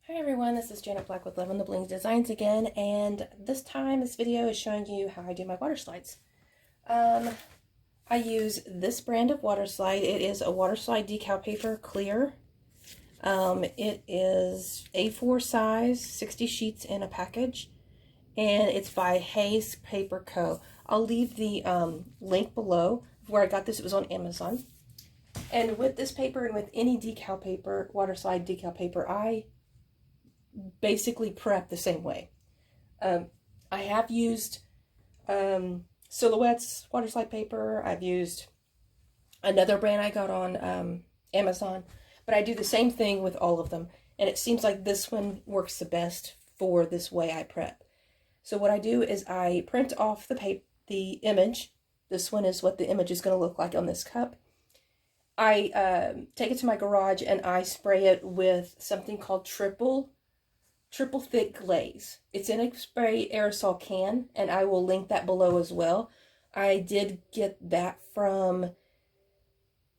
Hi everyone, this is Janet Black with Lovin the Bling Designs again, and this video is showing you how I do my water slides. I use this brand of water slide. It is a water slide decal paper, clear. It is A4 size, 60 sheets in a package, and it's by Hayes Paper Co. I'll leave the link below where I got this. It was on Amazon. And with this paper and with any decal paper, water slide decal paper, I basically prep the same way. I have used Silhouette's water slide paper. I've used another brand I got on Amazon, but I do the same thing with all of them, and it seems like this one works the best for this way I prep. So what I do is I print off the image. This one is what the image is going to look like on this cup. I take it to my garage and I spray it with something called triple thick glaze. It's in a spray aerosol can, and I will link that below as well. I did get that from,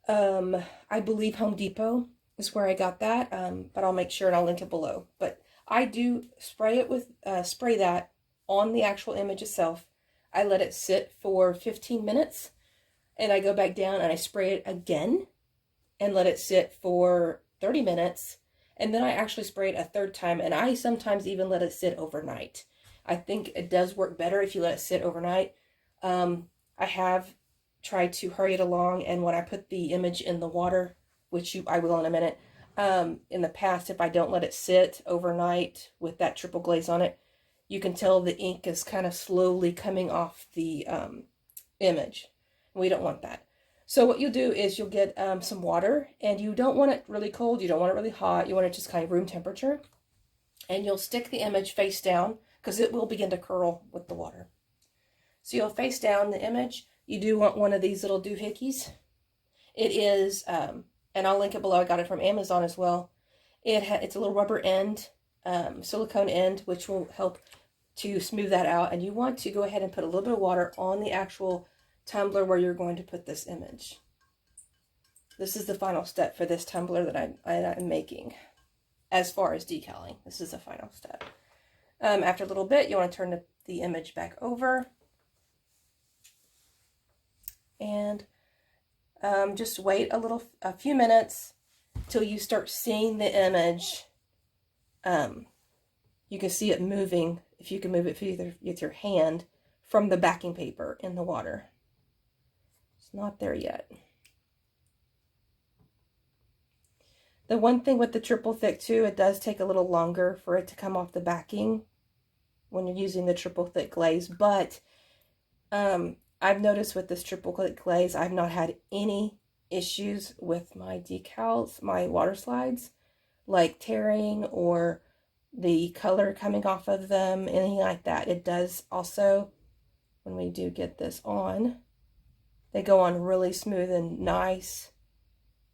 I believe Home Depot is where I got that, but I'll make sure and I'll link it below. But I do spray it with, spray that on the actual image itself. I let it sit for 15 minutes, and I go back down and I spray it again and let it sit for 30 minutes. And then I actually spray it a third time, and I sometimes even let it sit overnight. I think it does work better if you let it sit overnight. I have tried to hurry it along, and when I put the image in the water, which I will in a minute, in the past, if I don't let it sit overnight with that triple glaze on it, you can tell the ink is kind of slowly coming off the image. We don't want that. So what you'll do is you'll get some water, and you don't want it really cold, you don't want it really hot, you want it just kind of room temperature. And you'll stick the image face down, because it will begin to curl with the water. So you'll face down the image. You do want one of these little doohickeys. It is, and I'll link it below, I got it from Amazon as well. It's a little rubber end, silicone end, which will help to smooth that out. And you want to go ahead and put a little bit of water on the actual tumbler where you're going to put this image. This is the final step for this tumbler that I'm making. As far as decaling, this is the final step. After a little bit, you want to turn the image back over, and just wait a few minutes till you start seeing the image. You can see it moving, if you can move it with your hand, from the backing paper in the water. Not there yet. The one thing with the triple thick too, it does take a little longer for it to come off the backing when you're using the triple thick glaze, but I've noticed with this triple thick glaze, I've not had any issues with my decals, my water slides, like tearing or the color coming off of them, anything like that. It does also, when we do get this on, they go on really smooth and nice,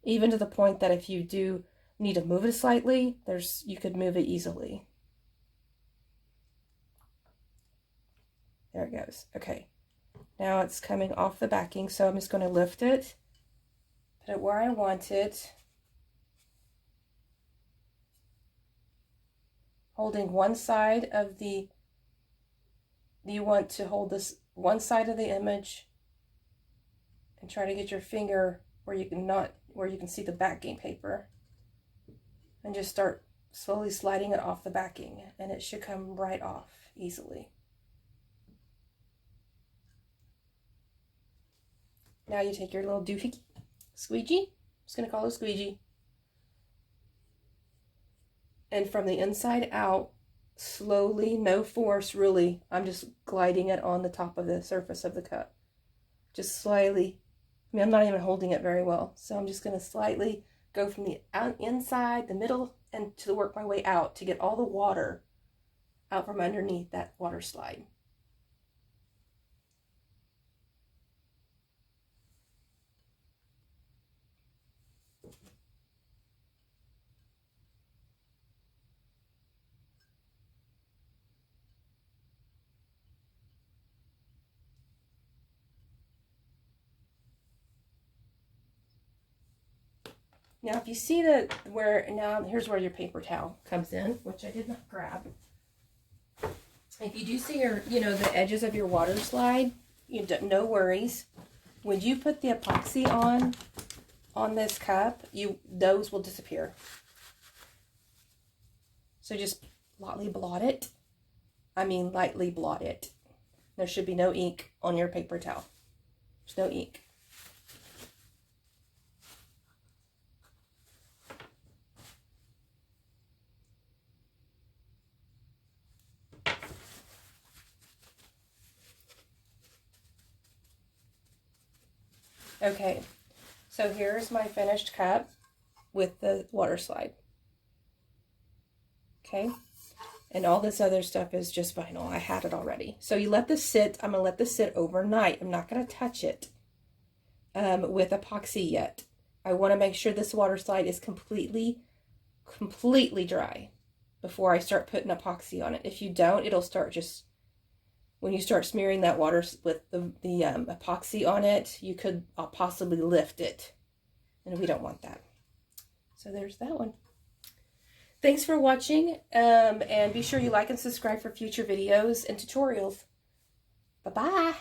even to the point that if you do need to move it slightly, you could move it easily. There it goes. Okay, now it's coming off the backing, so I'm just going to lift it, put it where I want it, holding one side of you want to hold this one side of the image and try to get your finger where you can see the backing paper, and just start slowly sliding it off the backing, and it should come right off easily. Now you take your little doohickey, squeegee, I'm just going to call it a squeegee, and from the inside out, slowly, no force really, I'm just gliding it on the top of the surface of the cup. Just slightly. I mean, I'm not even holding it very well, so I'm just going to slightly go from the inside, the middle, and to work my way out to get all the water out from underneath that water slide. Now, if you see that now here's where your paper towel comes in, which I did not grab. If you do see your, the edges of your water slide, no worries. When you put the epoxy on this cup, those will disappear. So just lightly blot it. Lightly blot it. There should be no ink on your paper towel. There's no ink. Okay, so here's my finished cup with the water slide. Okay, and all this other stuff is just vinyl. I had it already. So you let this sit. I'm going to let this sit overnight. I'm not going to touch it with epoxy yet. I want to make sure this water slide is completely dry before I start putting epoxy on it. If you don't, it'll start when you start smearing that water with the epoxy on it, you could possibly lift it. And we don't want that. So there's that one. Thanks for watching. And be sure you like and subscribe for future videos and tutorials. Bye-bye.